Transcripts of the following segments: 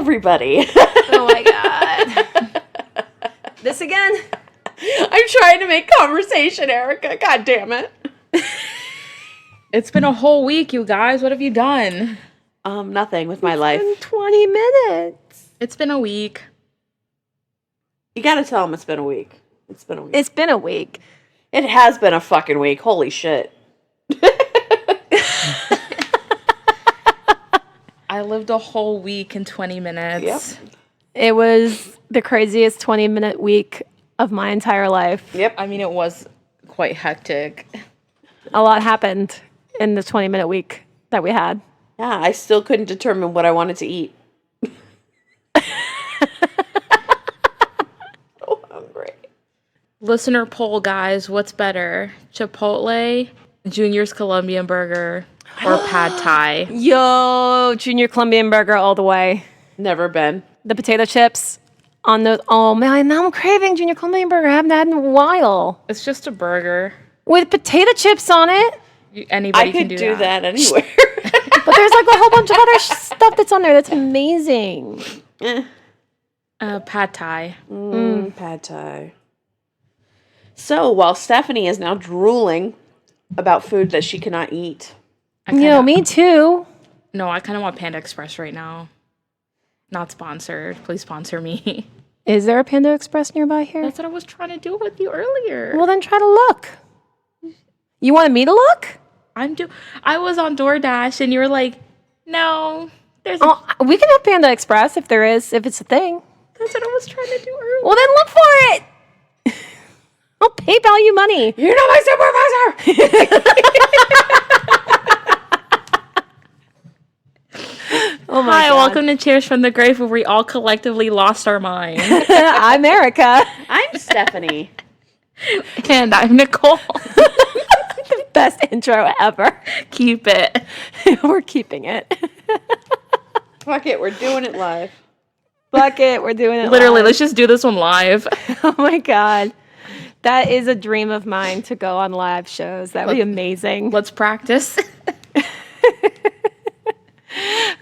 everybody. Oh my God. This again? I'm trying to make conversation, Erica. God damn it. It's been a whole week, you guys. What have you done? Nothing with my life. It's been 20 minutes. It's been a week. You gotta tell them it's been a week. It's been a week. It's been a week. It has been a fucking week. Holy shit. I lived a whole week in 20 minutes. Yep. It was the craziest 20-minute week of my entire life. Yep. I mean, it was quite hectic. A lot happened in the 20-minute week that we had. Yeah, I still couldn't determine what I wanted to eat. So hungry. Listener poll, guys. What's better? Chipotle, Junior's Colombian Burger, or Pad Thai? Yo, Junior Colombian Burger all the way. Never been. The potato chips on the... Oh, man, now I'm craving Junior Colombian Burger. I haven't had it in a while. It's just a burger. With potato chips on it. Anybody I could can do that anywhere. But there's like a whole bunch of other stuff that's on there that's amazing. Pad Thai. Pad Thai. So, while Stephanie is now drooling about food that she cannot eat. Me too. No, I kind of want Panda Express right now. Not sponsored. Please sponsor me. Is there a Panda Express nearby here? That's what I was trying to do with you earlier. Well, then try to look. You wanted me to look? I was on DoorDash and you were like, no, there's We can have Panda Express if it's a thing. That's what I was trying to do earlier. Well, then look for it. I'll PayPal you money. You're not my supervisor! Oh my Hi, God. welcome to Cheers from the Grave, where we all collectively lost our mind. I'm Erica. I'm Stephanie. And I'm Nicole. Best intro ever. Keep it. We're keeping it. Fuck it, we're doing it live. Fuck it, we're doing it Literally, live. let's just do this one live. Oh my God. That is a dream of mine to go on live shows. That would be amazing. Let's practice.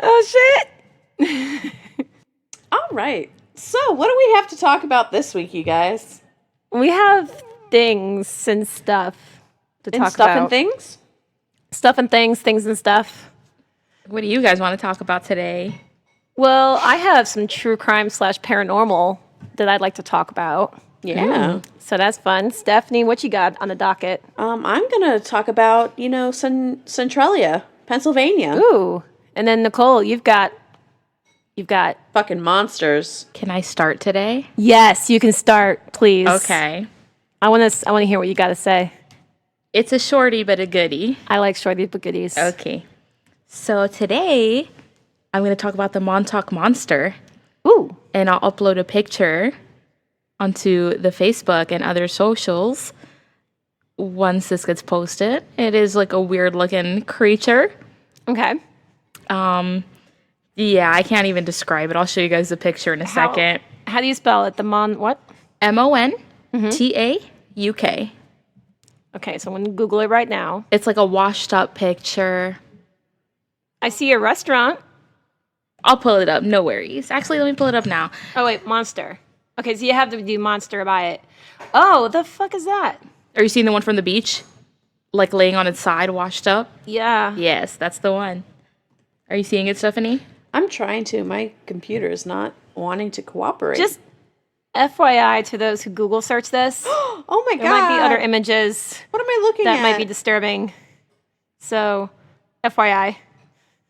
Oh shit. All right. So, what do we have to talk about this week, you guys? We have things and stuff to talk Stuff about. and things? Stuff and things and stuff. What do you guys want to talk about today? Well, I have some true crime / paranormal that I'd like to talk about. Yeah. So that's fun. Stephanie, what you got on the docket? I'm going to talk about, Centralia, Pennsylvania. Ooh. And then Nicole, you've got Fucking monsters. Can I start today? Yes, you can start, please. Okay. I want to hear what you got to say. It's a shorty, but a goodie. I like shorty but goodies. Okay. So today, I'm going to talk about the Montauk Monster. Ooh. And I'll upload a picture onto the Facebook and other socials once this gets posted. It is like a weird looking creature. Okay. Yeah, I can't even describe it. I'll show you guys the picture in a second. How do you spell it? What? Montauk. Okay, so I'm going to Google it right now. It's like a washed up picture. I see a restaurant. I'll pull it up. No worries. Actually, let me pull it up now. Oh, wait, monster. Okay, so you have to do monster by it. Oh, the fuck is that? Are you seeing the one from the beach? Like laying on its side, washed up? Yeah. Yes, that's the one. Are you seeing it, Stephanie? I'm trying to. My computer is not wanting to cooperate. Just FYI to those who Google search this. Oh my God. There might be other images What am I looking that at? might be disturbing. So, FYI.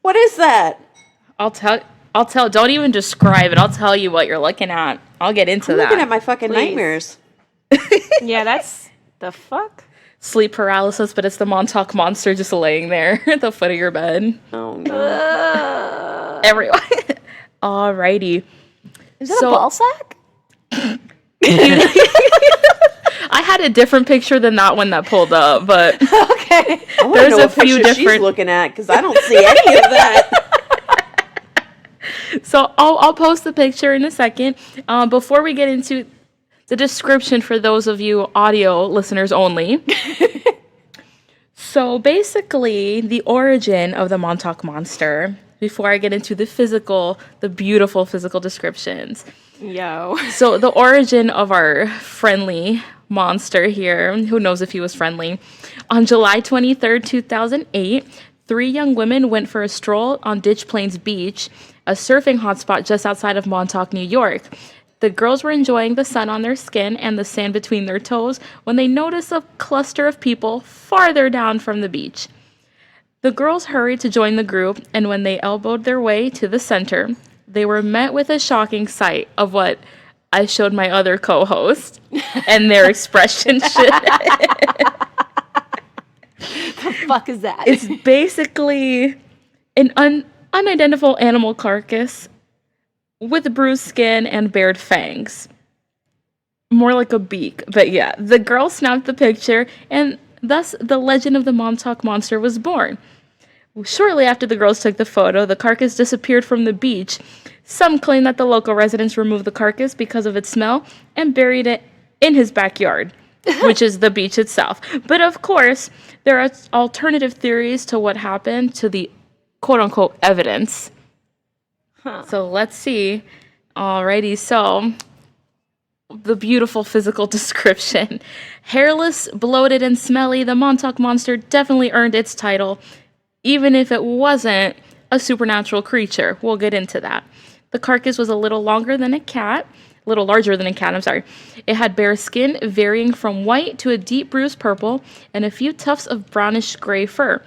What is that? I'll tell. Don't even describe it. I'll tell you what you're looking at. I'll get into I'm that. looking at my fucking Please. nightmares. Yeah, that's the fuck? Sleep paralysis, but it's the Montauk Monster just laying there at the foot of your bed. Oh no. Everyone. Alrighty. Is that a ball sack? I had a different picture than that one that pulled up, but Okay. I want to There's know a what few picture she's different- looking at because I don't see any of that. so I'll post the picture in a second. Before we get into the description for those of you audio listeners only. So basically, the origin of the Montauk Monster before I get into the beautiful physical descriptions. Yo. So the origin of our friendly monster here, who knows if he was friendly? On July 23rd, 2008, 3 young women went for a stroll on Ditch Plains Beach, a surfing hotspot just outside of Montauk, New York. The girls were enjoying the sun on their skin and the sand between their toes when they noticed a cluster of people farther down from the beach. The girls hurried to join the group, and when they elbowed their way to the center, they were met with a shocking sight of what I showed my other co-host, and their expression should. The fuck is that? It's basically an unidentifiable animal carcass with bruised skin and bared fangs. More like a beak, but yeah. The girl snapped the picture, and thus the legend of the Montauk Monster was born. Shortly after the girls took the photo, the carcass disappeared from the beach. Some claim that the local residents removed the carcass because of its smell and buried it in his backyard, which is the beach itself. But of course, there are alternative theories to what happened to the quote-unquote evidence. So let's see. Alrighty, so the beautiful physical description. Hairless, bloated, and smelly, the Montauk Monster definitely earned its title, even if it wasn't a supernatural creature. We'll get into that. The carcass was a little larger than a cat, It had bare skin varying from white to a deep bruised purple and a few tufts of brownish gray fur.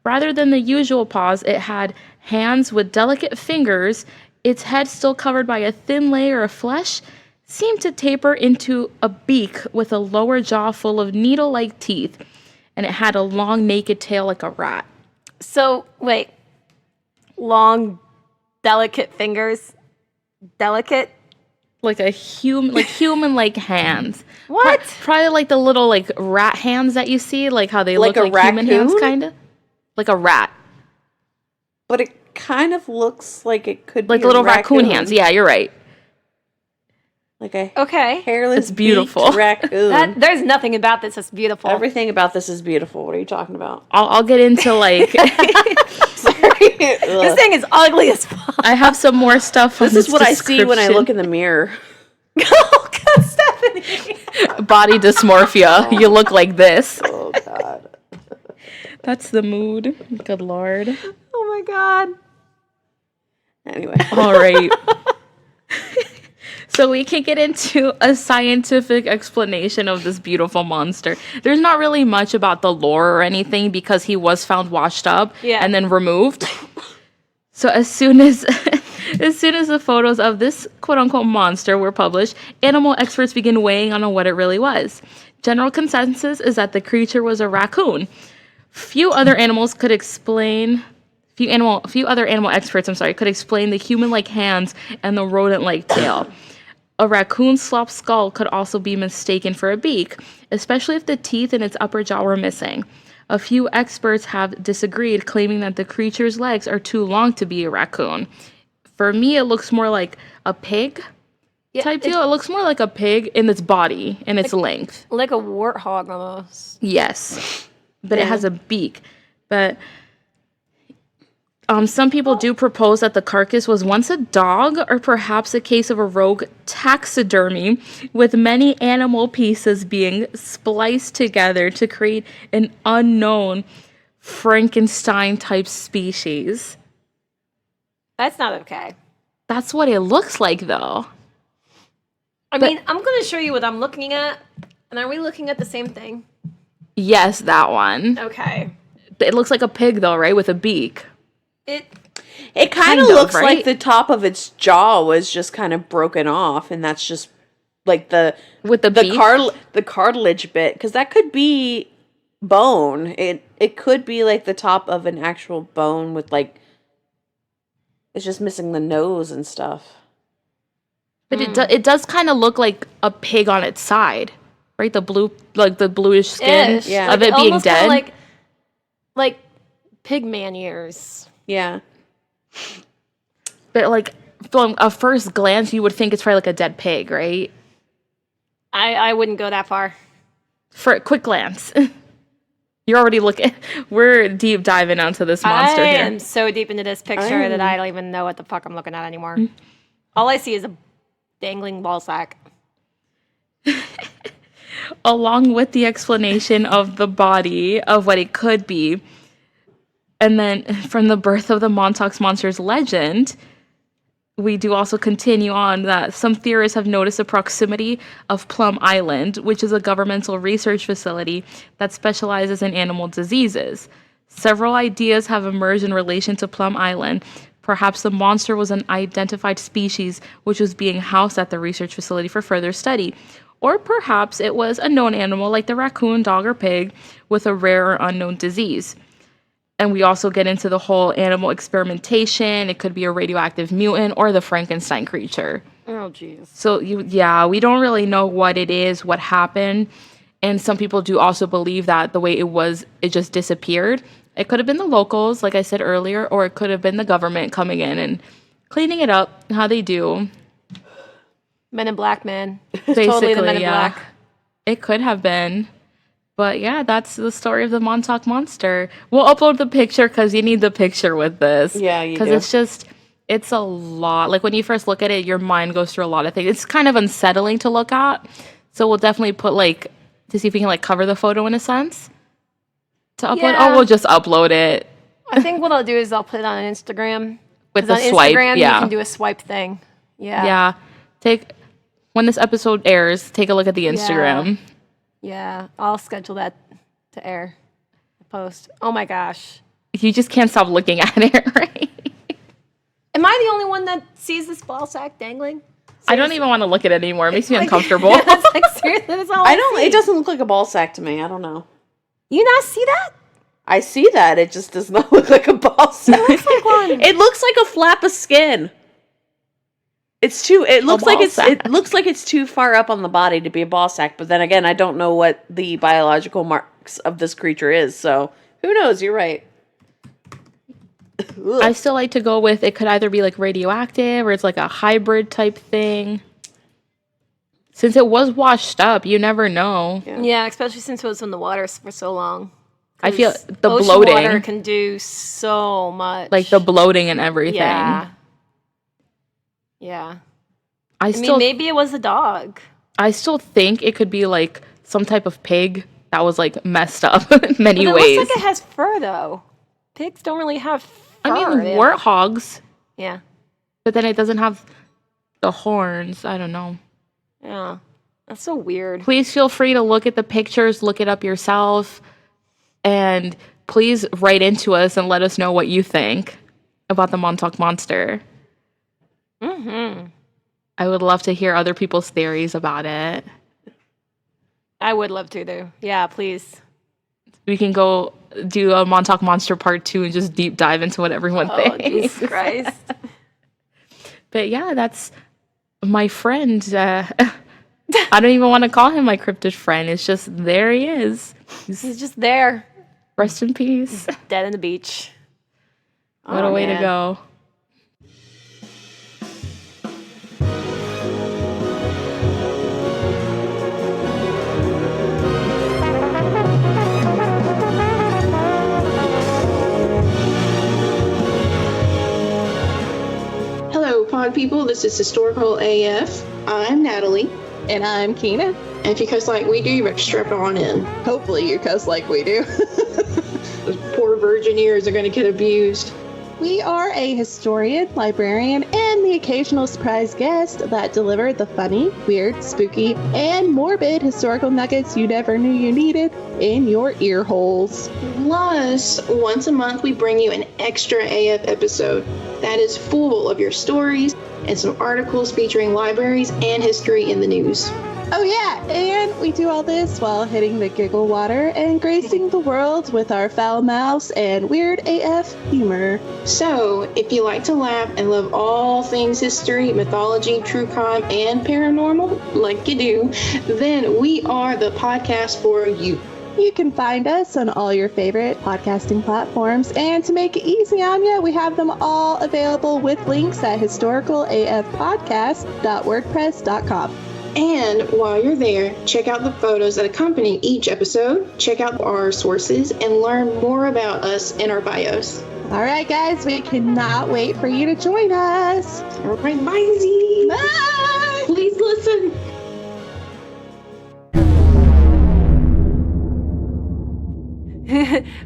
Rather than the usual paws, it had hands with delicate fingers. Its head, still covered by a thin layer of flesh, seemed to taper into a beak with a lower jaw full of needle-like teeth, and it had a long naked tail like a rat. So, wait. Long, delicate fingers? Delicate? Like human-like hands. What? Probably like the little like rat hands that you see, like how they Like look a like human hands, raccoon? kind of. Like a rat. But it kind of looks like it could Like be little raccoon hands. Yeah, you're right. Like a Okay. hairless, It's beautiful. beaked raccoon. There's nothing about this that's beautiful. Everything about this is beautiful. What are you talking about? I'll get into like Sorry. This thing is ugly as fuck. I have some more stuff. This is what I see when I look in the mirror. Oh, God, Stephanie. Body dysmorphia. You look like this. Oh, God. That's the mood. Good Lord. Oh, my God. Anyway. All right. So we can get into a scientific explanation of this beautiful monster. There's not really much about the lore or anything because he was found washed up and then removed. So as soon as the photos of this quote-unquote monster were published, animal experts began weighing on what it really was. General consensus is that the creature was a raccoon. Few other animal experts could explain the human-like hands and the rodent-like tail. A raccoon's slop skull could also be mistaken for a beak, especially if the teeth in its upper jaw were missing. A few experts have disagreed, claiming that the creature's legs are too long to be a raccoon. For me, it looks more like a pig type deal. It looks more like a pig in its body and its length. Like a warthog almost. Yes, but it has a beak. But some people do propose that the carcass was once a dog or perhaps a case of a rogue taxidermy with many animal pieces being spliced together to create an unknown Frankenstein-type species. That's not okay. That's what it looks like, though. I mean, I'm going to show you what I'm looking at. And are we looking at the same thing? Yes, that one. Okay. It looks like a pig, though, right? With a beak. It kind of looks like the top of its jaw was just kind of broken off, and that's just like the cartilage bit, because that could be bone. It could be like the top of an actual bone with like it's just missing the nose and stuff. But it does kind of look like a pig on its side, right? The bluish skin of it being dead, like pig man ears. Yeah. But like from a first glance, you would think it's probably like a dead pig, right? I wouldn't go that far. For a quick glance. You're already looking. We're deep diving onto this monster I here. am so deep into this picture that I don't even know what the fuck I'm looking at anymore. All I see is a dangling ball sack. Along with the explanation of the body, of what it could be, and then from the birth of the Montauk Monster's legend, we do also continue on that some theorists have noticed the proximity of Plum Island, which is a governmental research facility that specializes in animal diseases. Several ideas have emerged in relation to Plum Island. Perhaps the monster was an identified species which was being housed at the research facility for further study. Or perhaps it was a known animal like the raccoon, dog, or pig with a rare or unknown disease. And we also get into the whole animal experimentation. It could be a radioactive mutant or the Frankenstein creature. Oh, jeez. So, we don't really know what it is, what happened. And some people do also believe that the way it was, it just disappeared. It could have been the locals, like I said earlier, or it could have been the government coming in and cleaning it up, how they do. Men in Black, man. Basically, Totally the Men in Black. It could have been. But yeah, that's the story of the Montauk Monster. We'll upload the picture because you need the picture with this. Yeah, you do. Because it's a lot. Like when you first look at it, your mind goes through a lot of things. It's kind of unsettling to look at. So we'll definitely put to see if we can cover the photo in a sense to upload. Yeah. Or we'll just upload it I think what I'll do is I'll put it on Instagram. with 'Cause the on swipe. Instagram, Yeah. you can do a swipe thing. Yeah. Yeah. When this episode airs, take a look at the Instagram. Yeah. I'll schedule that to air. The post. Oh my gosh. You just can't stop looking at it, right? Am I the only one that sees this ball sack dangling? I don't even want to look at it anymore. It makes me uncomfortable. That's seriously, that's all I don't. see. It doesn't look like a ball sack to me. I don't know. You not see that? I see that. It just does not look like a ball sack. It looks like one. It looks like a flap of skin. It looks like it's too far up on the body to be a ball sack. But then again, I don't know what the biological marks of this creature is. So who knows? You're right. I still like to go with it could either be radioactive or it's a hybrid type thing. Since it was washed up, you never know. Yeah, especially since it was in the water for so long. I feel the Ocean bloating. water can do so much. The bloating and everything. Yeah. Yeah. I mean, still maybe it was a dog. I still think it could be some type of pig that was messed up in many But it ways. looks like it has fur though. Pigs don't really have fur. I mean, They have- warthogs, Yeah. but then it doesn't have the horns. I don't know. Yeah. That's so weird. Please feel free to look at the pictures, look it up yourself, and please write into us and let us know what you think about the Montauk Monster. Mm-hmm. I would love to hear other people's theories about it. I would love to though. Yeah, please. We can go do a Montauk Monster Part 2 and just deep dive into what everyone Oh, thinks. Jesus Christ. But yeah, that's my friend. I don't even want to call him my cryptid friend. It's just there he is. He's just there, Rest in peace. dead on the beach. What a way to man. go. Hello, pod people. This is Historical AF. I'm Natalie. And I'm Keena. And if you cuss like we do, you better strap on in. Hopefully you cuss like we do. Those poor virgin ears are going to get abused. We are a historian, librarian, and the occasional surprise guest that deliver the funny, weird, spooky, and morbid historical nuggets you never knew you needed in your ear holes. Plus, once a month, we bring you an extra AF episode that is full of your stories and some articles featuring libraries and history in the news. Oh yeah, and we do all this while hitting the giggle water and gracing the world with our foul mouths and weird AF humor. So, if you like to laugh and love all things history, mythology, true crime, and paranormal, like you do, then we are the podcast for you. You can find us on all your favorite podcasting platforms, and to make it easy on you, we have them all available with links at historicalafpodcast.wordpress.com. And while you're there, check out the photos that accompany each episode, check out our sources, and learn more about us in our bios. All right, guys, we cannot wait for you to join us. All right, bye. Bye. Please listen.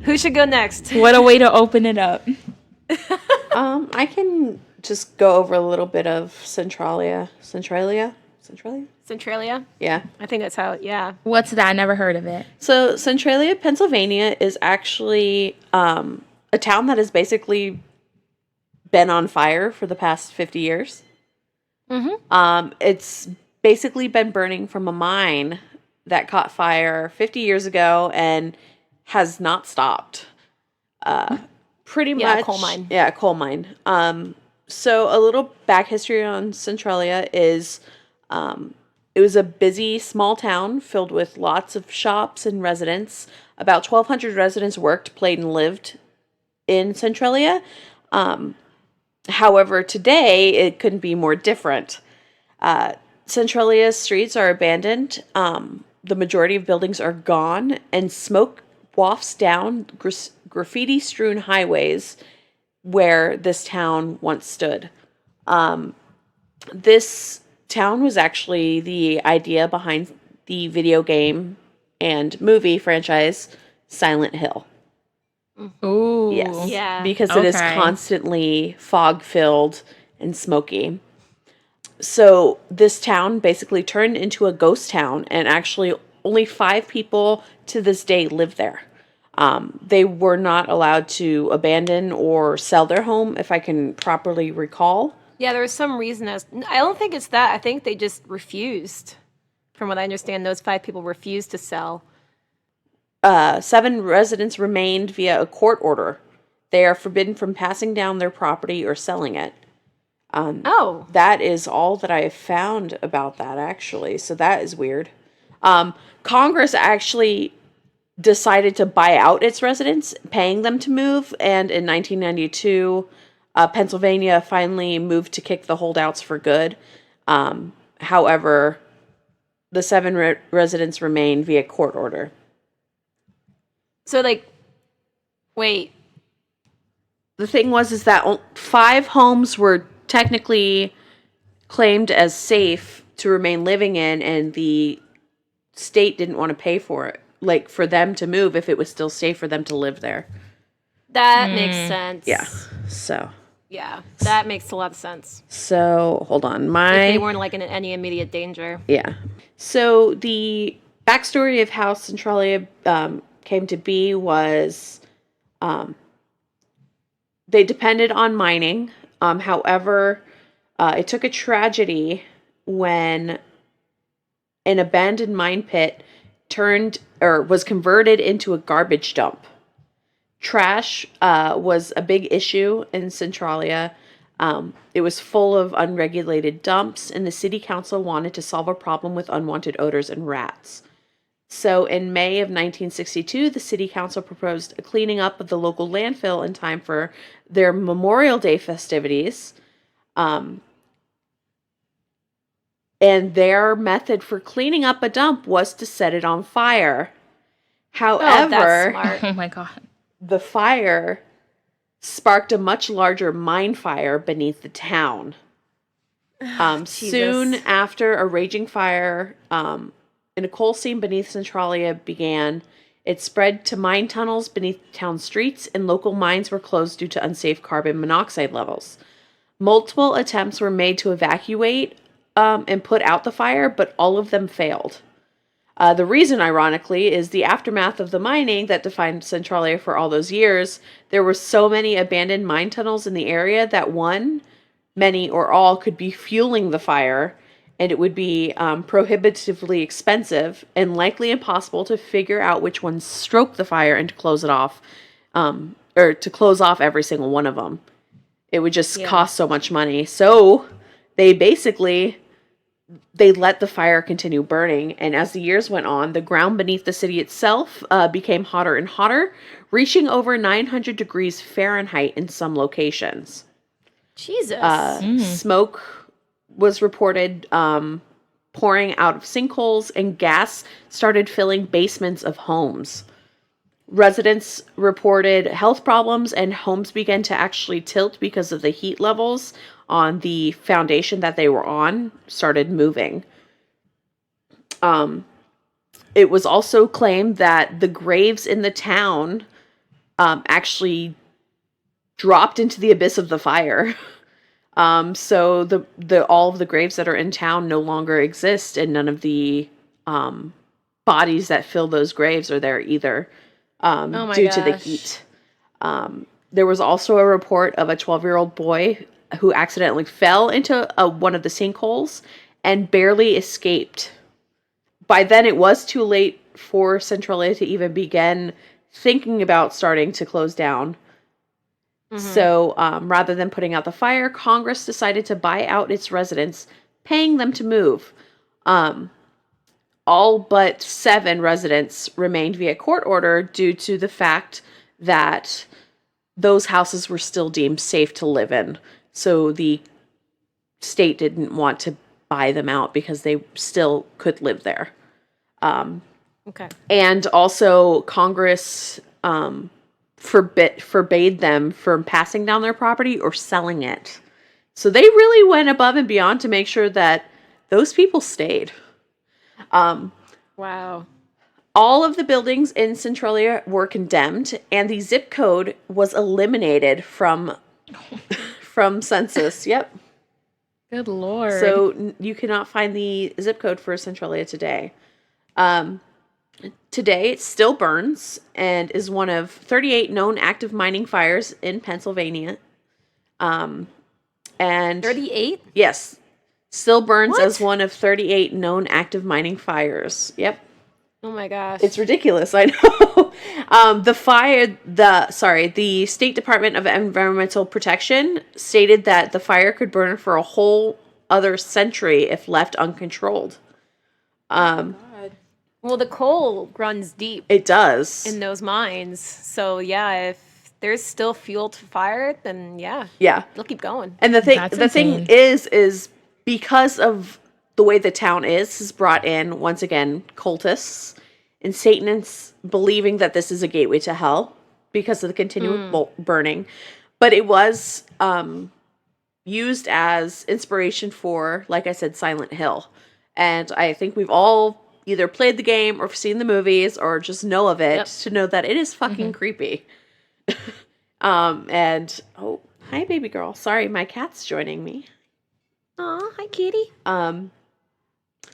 Who should go next? What a way to open it up. I can just go over a little bit of Centralia. Centralia? Centralia? Yeah. I think that's how, yeah. What's that? I never heard of it. So Centralia, Pennsylvania is actually a town that has basically been on fire for the past 50 years. Mm-hmm. It's basically been burning from a mine that caught fire 50 years ago and has not stopped. Pretty much. Yeah, coal mine. Yeah, coal mine. So a little back history on Centralia is it was a busy small town filled with lots of shops and residents. About 1,200 residents worked, played, and lived in Centralia. However, today it couldn't be more different. Centralia's streets are abandoned. The majority of buildings are gone, and smoke wafts down graffiti-strewn highways where this town once stood. This town was actually the idea behind the video game and movie franchise Silent Hill. Ooh. Yes. Yeah. Because it is Okay. constantly fog-filled and smoky. So this town basically turned into a ghost town, and actually only 5 people to this day live there. They were not allowed to abandon or sell their home, if I can properly recall. Yeah, there was some reason I don't think it's that. I think they just refused. From what I understand, those 5 people refused to sell. 7 residents remained via a court order. They are forbidden from passing down their property or selling it. Oh. That is all that I have found about that, actually. So that is weird. Congress actually decided to buy out its residents, paying them to move. And in 1992, Pennsylvania finally moved to kick the holdouts for good. However, the 7 residents remain via court order. So, wait. The thing is that 5 homes were technically claimed as safe to remain living in, and the state didn't want to pay for it, for them to move if it was still safe for them to live there. That makes sense. Yeah. So. Yeah, that makes a lot of sense. So, hold on. If they weren't, in any immediate danger. Yeah. So, the backstory of how Centralia came to be was they depended on mining. However, it took a tragedy when an abandoned mine pit was converted into a garbage dump. Trash was a big issue in Centralia. It was full of unregulated dumps, and the city council wanted to solve a problem with unwanted odors and rats. So in May of 1962, the city council proposed a cleaning up of the local landfill in time for their Memorial Day festivities. And their method for cleaning up a dump was to set it on fire. However, that's smart. Oh my god. the fire sparked a much larger mine fire beneath the town. Soon after, a raging fire in a coal seam beneath Centralia began. It spread to mine tunnels beneath town streets, and local mines were closed due to unsafe carbon monoxide levels. Multiple attempts were made to evacuate and put out the fire, but all of them failed. The reason, ironically, is the aftermath of the mining that defined Centralia for all those years. There were so many abandoned mine tunnels in the area that many, or all could be fueling the fire, and it would be prohibitively expensive and likely impossible to figure out which ones stroked the fire and to close it off, or to close off every single one of them. It would just cost so much money. So they let the fire continue burning, and as the years went on, the ground beneath the city itself became hotter and hotter, reaching over 900 degrees Fahrenheit in some locations. Jesus. Smoke was reported pouring out of sinkholes, and gas started filling basements of homes. Residents reported health problems, and homes began to actually tilt because of the heat levels on the foundation that they were on started moving. It was also claimed that the graves in the town actually dropped into the abyss of the fire. So the all of the graves that are in town no longer exist, and none of the bodies that fill those graves are there either, due to the heat. There was also a report of a 12-year-old boy who accidentally fell into one of the sinkholes and barely escaped. By then, it was too late for Centralia to even begin thinking about starting to close down. So, rather than putting out the fire, Congress decided to buy out its residents, paying them to move. All but 7 residents remained via court order due to the fact that those houses were still deemed safe to live in. So the state didn't want to buy them out because they still could live there. Okay. And also Congress forbade them from passing down their property or selling it. So they really went above and beyond to make sure that those people stayed. Wow. All of the buildings in Centralia were condemned, and the zip code was eliminated from census. Yep. Good Lord. So you cannot find the zip code for Centralia today. Today, it still burns and is one of 38 known active mining fires in Pennsylvania. And 38? Yes, still burns What? as one of 38 known active mining fires. Yep. Oh my gosh. It's ridiculous, I know. The State Department of Environmental Protection stated that the fire could burn for a whole other century if left uncontrolled. Well, the coal runs deep It does. in those mines. So, yeah, if there's still fuel to fire it, then yeah, Yeah. they'll keep going. And the thing insane. is because of the way the town is brought in, once again, cultists and Satanists believing that this is a gateway to hell because of the continual burning. But it was used as inspiration for, like I said, Silent Hill. And I think we've all either played the game or seen the movies or just know of it to know that it is fucking creepy. And, oh, hi, baby girl. Sorry, my cat's joining me. Aw, hi, kitty.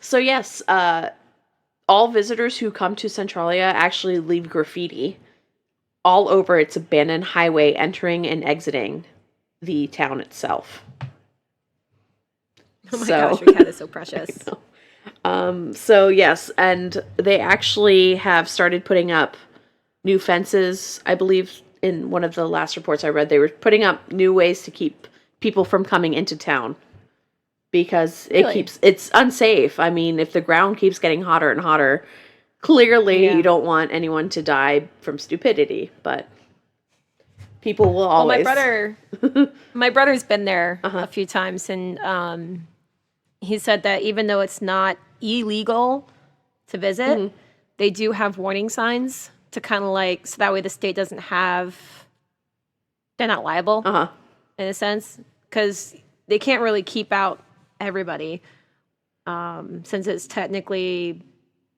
So yes, all visitors who come to Centralia actually leave graffiti all over its abandoned highway, entering and exiting the town itself. Oh my gosh, your cat is so precious. So yes, and they actually have started putting up new fences. I believe in one of the last reports I read, they were putting up new ways to keep people from coming into town. Because it's unsafe. I mean, if the ground keeps getting hotter and hotter, clearly you don't want anyone to die from stupidity, but people will always. Well, my brother's been there a few times, and he said that even though it's not illegal to visit, they do have warning signs to kind of like, so that way the state doesn't have, they're not liable in a sense, because they can't really keep out everybody, since it's technically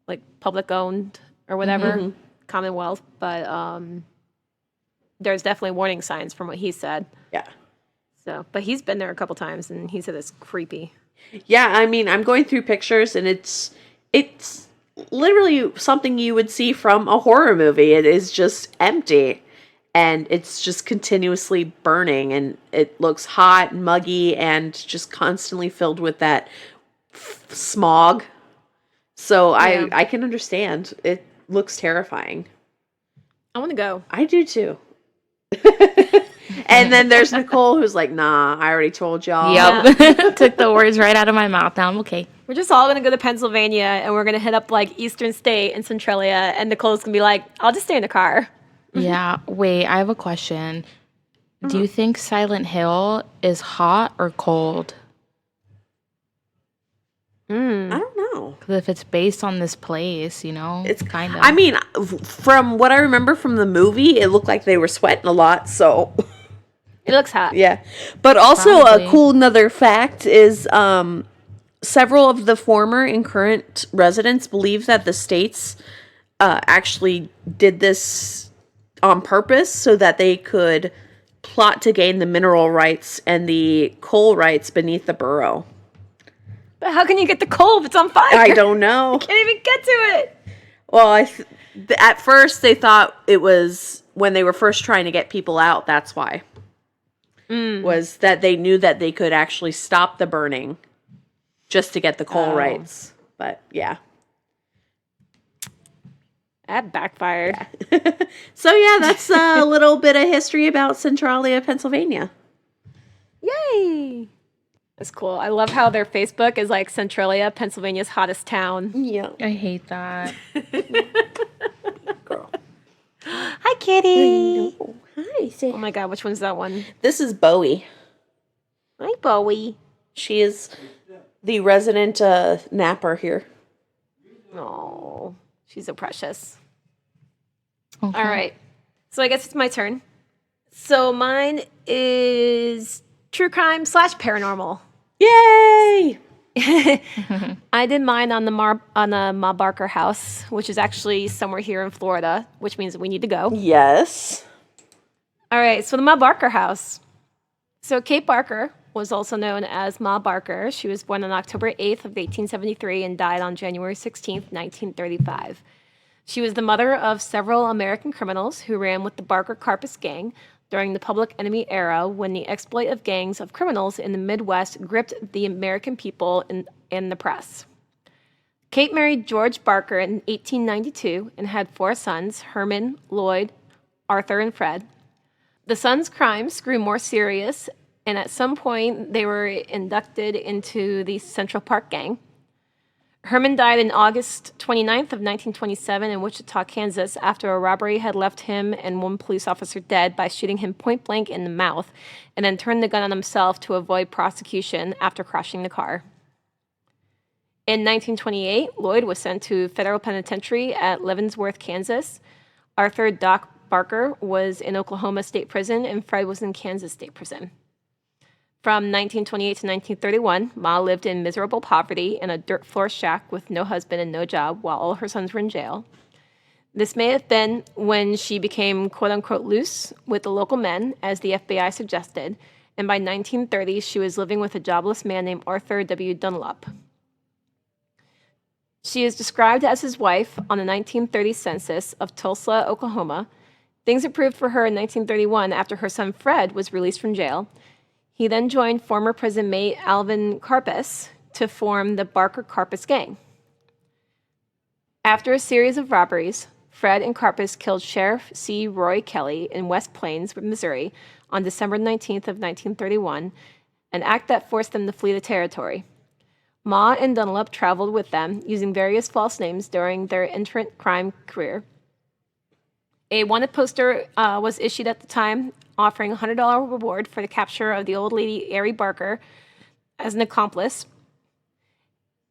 like public owned or whatever, Commonwealth, but there's definitely warning signs from what he said. Yeah. So, but he's been there a couple times and he said it's creepy. Yeah, I mean, I'm going through pictures and it's literally something you would see from a horror movie. It is just empty. And it's just continuously burning, and it looks hot and muggy and just constantly filled with that smog. So I can understand. It looks terrifying. I want to go. I do too. And then there's Nicole who's like, nah, I already told y'all. Yep. Took the words right out of my mouth. Now I'm okay. We're just all going to go to Pennsylvania and we're going to hit up like Eastern State and Centralia, and Nicole's going to be like, I'll just stay in the car. Yeah. Wait, I have a question. Do you think Silent Hill is hot or cold? I don't know. Because if it's based on this place, It's kind of. I mean, from what I remember from the movie, it looked like they were sweating a lot. So It looks hot. yeah, but also Probably. a cool another fact is several of the former and current residents believe that the states actually did this on purpose so that they could plot to gain the mineral rights and the coal rights beneath the borough. But how can you get the coal if it's on fire? I don't know. Can't even get to it. Well, at first they thought it was when they were first trying to get people out. That's why. Was that they knew that they could actually stop the burning just to get the coal rights. But yeah. That backfired. So yeah, that's a little bit of history about Centralia, Pennsylvania. Yay! That's cool. I love how their Facebook is like Centralia, Pennsylvania's hottest town. Yeah. I hate that. Girl. Hi, kitty. Hi. Oh my god, which one's that one? This is Bowie. Hi, Bowie. She is the resident napper here. Oh, she's so precious. Okay. All right. So I guess it's my turn. So mine is true crime / paranormal. Yay! I did mine on the Ma Barker house, which is actually somewhere here in Florida, which means we need to go. Yes. All right, so the Ma Barker house. So Kate Barker was also known as Ma Barker. She was born on October 8th of 1873 and died on January 16th, 1935. She was the mother of several American criminals who ran with the Barker Karpis gang during the Public Enemy era when the exploit of gangs of criminals in the Midwest gripped the American people and the press. Kate married George Barker in 1892 and had 4 sons, Herman, Lloyd, Arthur, and Fred. The sons' crimes grew more serious, and at some point they were inducted into the Central Park Gang. Herman died on August 29th of 1927 in Wichita, Kansas, after a robbery had left him and one police officer dead by shooting him point blank in the mouth, and then turned the gun on himself to avoid prosecution after crashing the car. In 1928, Lloyd was sent to federal penitentiary at Leavenworth, Kansas. Arthur Doc Barker was in Oklahoma State Prison, and Fred was in Kansas State Prison. From 1928 to 1931, Ma lived in miserable poverty in a dirt floor shack with no husband and no job while all her sons were in jail. This may have been when she became quote-unquote loose with the local men, as the FBI suggested, and by 1930, she was living with a jobless man named Arthur W. Dunlop. She is described as his wife on the 1930 census of Tulsa, Oklahoma. Things improved for her in 1931 after her son Fred was released from jail. He then joined former prison mate Alvin Karpis to form the Barker Karpis gang. After a series of robberies, Fred and Karpis killed Sheriff C. Roy Kelly in West Plains, Missouri, on December 19th of 1931, an act that forced them to flee the territory. Ma and Dunlop traveled with them using various false names during their entrant crime career. A wanted poster was issued at the time, offering a $100 reward for the capture of the old lady Ari Barker as an accomplice.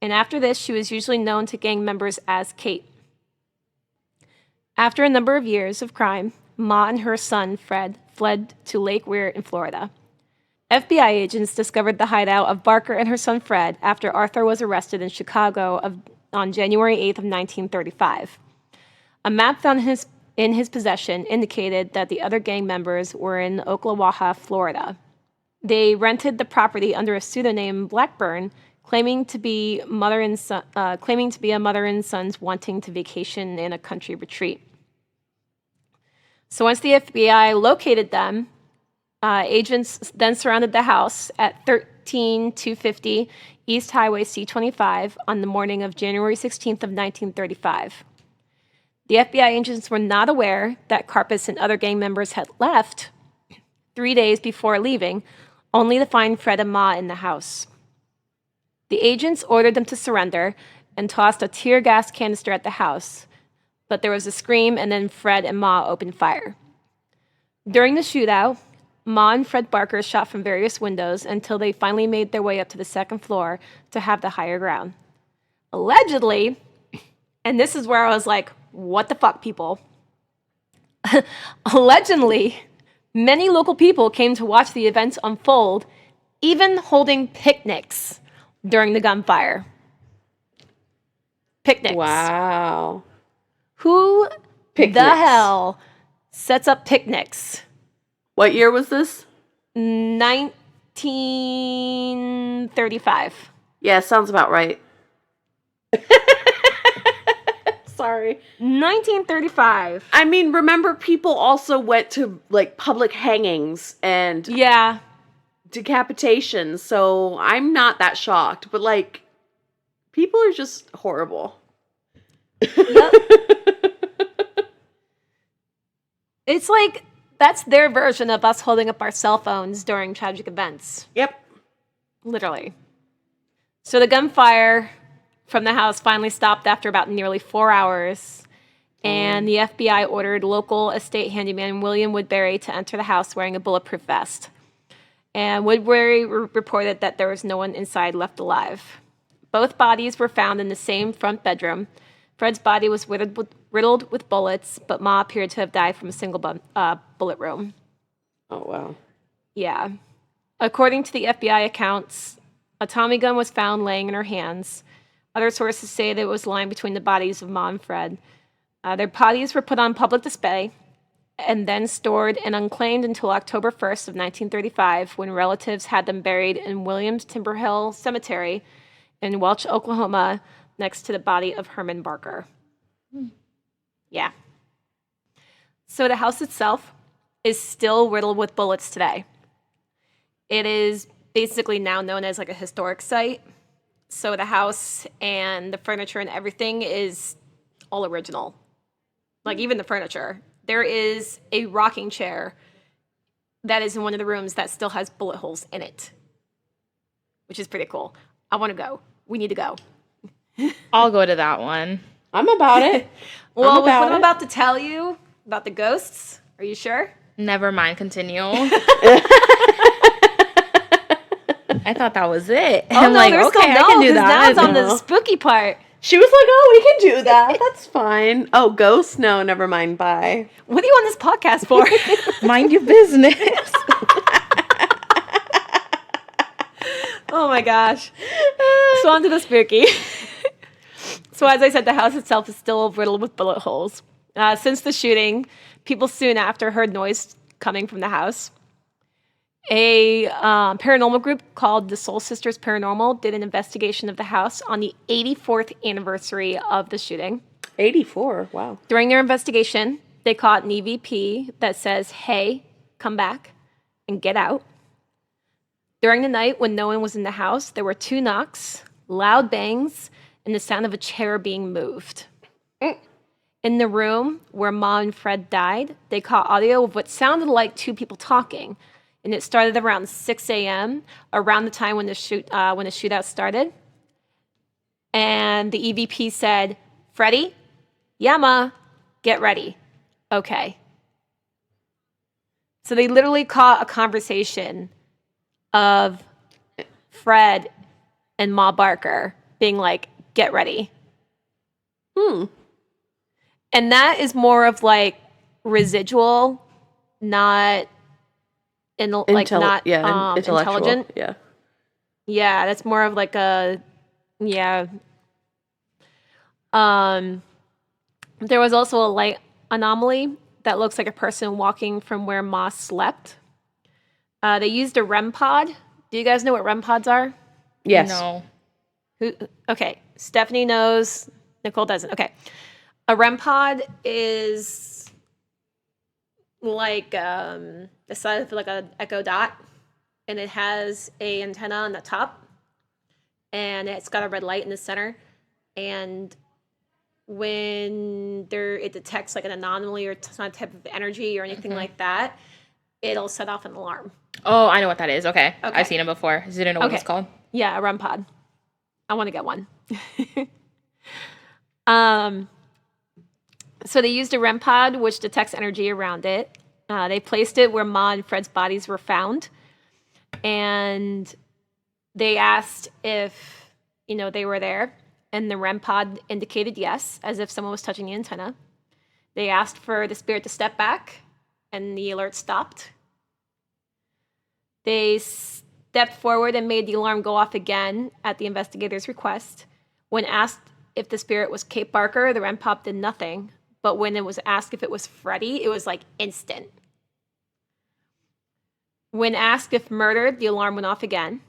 And after this, she was usually known to gang members as Kate. After a number of years of crime, Ma and her son, Fred, fled to Lake Weir in Florida. FBI agents discovered the hideout of Barker and her son, Fred, after Arthur was arrested in Chicago on January 8th of 1935. A map found in his possession indicated that the other gang members were in Ocklawaha, Florida. They rented the property under a pseudonym Blackburn, claiming to be a mother and sons wanting to vacation in a country retreat. So once the FBI located them, agents then surrounded the house at 13250 East Highway C25 on the morning of January 16th of 1935. The FBI agents were not aware that Karpis and other gang members had left 3 days before leaving, only to find Fred and Ma in the house. The agents ordered them to surrender and tossed a tear gas canister at the house, but there was a scream and then Fred and Ma opened fire. During the shootout, Ma and Fred Barker shot from various windows until they finally made their way up to the second floor to have the higher ground. Allegedly, and this is where I was like, what the fuck, people? Allegedly, many local people came to watch the events unfold, even holding picnics during the gunfire. Picnics. Wow. Who Picnics. the hell sets up picnics? What year was this? 1935. Yeah, sounds about right. Sorry. 1935. I mean, remember, people also went to, like, public hangings and Yeah. decapitations, so I'm not that shocked. But, like, people are just horrible. Yep. It's like, that's their version of us holding up our cell phones during tragic events. Yep. Literally. So the gunfire from the house finally stopped after about nearly 4 hours, and the FBI ordered local estate handyman William Woodbury to enter the house wearing a bulletproof vest. And Woodbury reported that there was no one inside left alive. Both bodies were found in the same front bedroom. Fred's body was riddled with bullets, but Ma appeared to have died from a single bullet wound. Oh, wow. Yeah. According to the FBI accounts, a Tommy gun was found laying in her hands. Other sources say that it was lying between the bodies of Ma and Fred. Their bodies were put on public display and then stored and unclaimed until October 1st of 1935, when relatives had them buried in Williams Timber Hill Cemetery in Welch, Oklahoma, next to the body of Herman Barker. Yeah. So the house itself is still riddled with bullets today. It is basically now known as like a historic site. So the house and the furniture and everything is all original. Like even the furniture. There is a rocking chair that is in one of the rooms that still has bullet holes in it, which is pretty cool. I want to go. We need to go. I'll go to that one. I'm about it. Well, with what I'm about to tell you about the ghosts, are you sure? Never mind, continue. I thought that was it. Oh, I'm no, like, there's okay, still I can do Now that. it's on the spooky part. She was like, oh, we can do that. That's fine. Oh, ghosts? No, never mind. Bye. What are you on this podcast for? Mind your business. Oh my gosh. So on to the spooky. So as I said, the house itself is still riddled with bullet holes. Since the shooting, people soon after heard noise coming from the house. A paranormal group called the Soul Sisters Paranormal did an investigation of the house on the 84th anniversary of the shooting. 84. Wow. During their investigation, they caught an EVP that says, hey, come back and get out. During the night, when no one was in the house, there were 2 knocks, loud bangs, and the sound of a chair being moved. In the room where Ma and Fred died, they caught audio of what sounded like 2 people talking. And it started around 6 a.m., around the time when the shootout started. And the EVP said, Freddie? Yeah, Ma. Get ready. Okay. So they literally caught a conversation of Fred and Ma Barker being like, get ready. And that is more of like residual, not intelligent. Yeah. Yeah, that's more of like a There was also a light anomaly that looks like a person walking from where Ma slept. They used a REM pod. Do you guys know what REM pods are? Yes. No. Okay, Stephanie knows. Nicole doesn't. Okay. A REM pod is like the size of like an Echo Dot, and it has a antenna on the top, and it's got a red light in the center, and when it detects like an anomaly or some type of energy or anything like that, it'll set off an alarm. Oh, I know what that is. Okay. I've seen it before. I didn't know what it's called. Yeah, a REM pod. I want to get one. So they used a REM pod, which detects energy around it. They placed it where Ma and Fred's bodies were found. And they asked if, they were there. and the REM pod indicated yes, as if someone was touching the antenna. They asked for the spirit to step back, and the alert stopped. They stepped forward and made the alarm go off again at the investigator's request. When asked if the spirit was Kate Barker, the REM pod did nothing. But when it was asked if it was Freddie, it was like instant. When asked if murdered, the alarm went off again.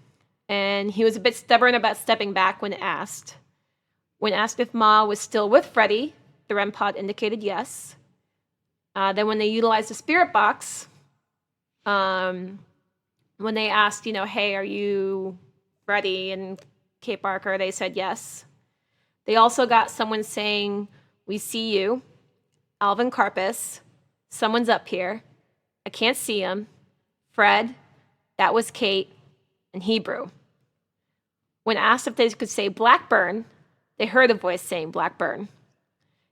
And he was a bit stubborn about stepping back when asked. When asked if Ma was still with Freddie, the REM pod indicated yes. Then when they utilized the spirit box, when they asked, hey, are you Freddie and Kate Barker, they said yes. They also got someone saying, we see you, Alvin Karpus, someone's up here, I can't see him, Fred, that was Kate, and Hebrew. When asked if they could say Blackburn, they heard a voice saying Blackburn.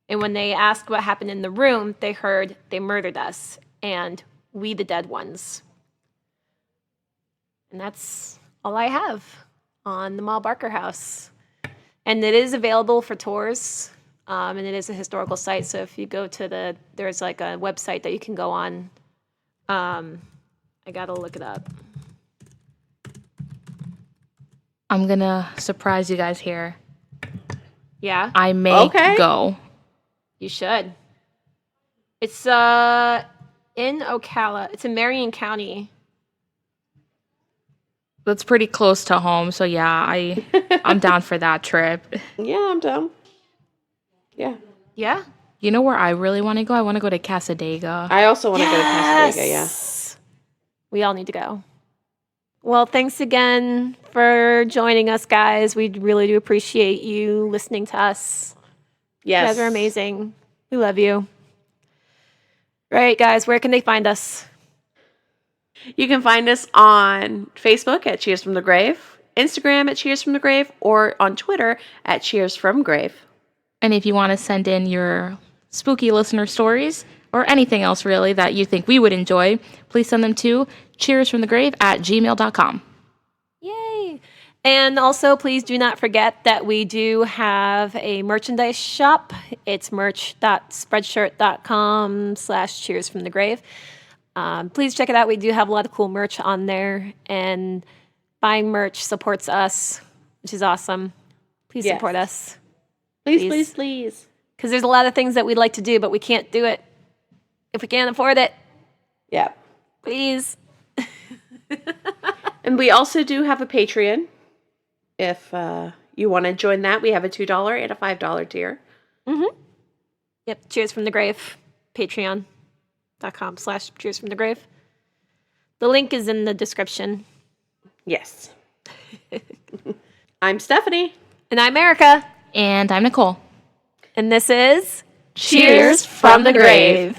And when they asked what happened in the room, they heard they murdered us and we the dead ones. And that's all I have on the Ma Barker house. And it is available for tours, and it is a historical site. So if you go to there's like a website that you can go on. I gotta look it up. I'm gonna surprise you guys here. Yeah? I may go. You should. It's in Ocala. It's in Marion County. That's pretty close to home, so yeah, I'm down for that trip. Yeah, I'm down. Yeah. Yeah? You know where I really want to go? I want to go to Casadega. I also want to go to Casadega, yeah. We all need to go. Well, thanks again for joining us, guys. We really do appreciate you listening to us. Yes. You guys are amazing. We love you. Right, guys, where can they find us? You can find us on Facebook at Cheers from the Grave, Instagram at Cheers from the Grave, or on Twitter at Cheers from Grave. And if you want to send in your spooky listener stories or anything else really that you think we would enjoy, please send them to cheersfromthegrave@gmail.com. Yay! And also, please do not forget that we do have a merchandise shop. It's merch.spreadshirt.com/cheersfromthegrave. Please check it out. We do have a lot of cool merch on there, and buying merch supports us, which is awesome. Please support us. Please. Because there's a lot of things that we'd like to do, but we can't do it if we can't afford it. Yeah. Please. And we also do have a Patreon. If you want to join that, we have a $2 and a $5 tier. Mm-hmm. Yep. Cheers from the Grave. Patreon.com/Cheers from the Grave. The link is in the description. Yes. I'm Stephanie. And I'm Erica. And I'm Nicole. And this is Cheers from the Grave.